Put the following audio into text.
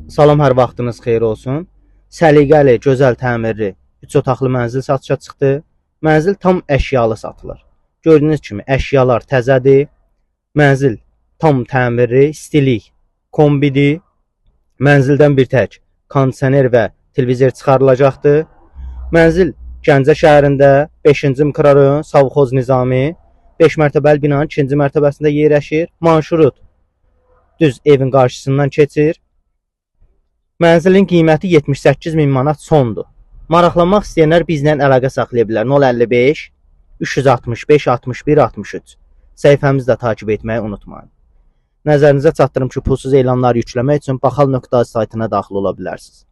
Salam, hər vaxtınız xeyir olsun. Səliqəli, gözəl təmirli 3 otaqlı mənzil satışa çıxdı. Mənzil tam əşyalı satılır. Gördüyünüz kimi əşyalar təzədir. Mənzil tam təmirli, stilik, kombidir. Mənzildən bir tək kondisioner və televizor çıxarılacaqdır. Mənzil Gəncə şəhərində 5-ci mikrorayon Savxoz Nizami 5 mərtəbəli binanın 2-ci mərtəbəsində yerləşir. Marşrut düz evin qarşısından keçir. Mənzilin qiyməti 78.000 manat sondur. Maraqlanmaq istəyənlər bizlə əlaqə saxlaya bilər. 055 365 61 63. Səhifəmizi də takib etməyi unutmayın. Nəzərinizə çatdırım ki, pulsuz elanlar yükləmək üçün baxal.az saytına daxil ola bilərsiniz.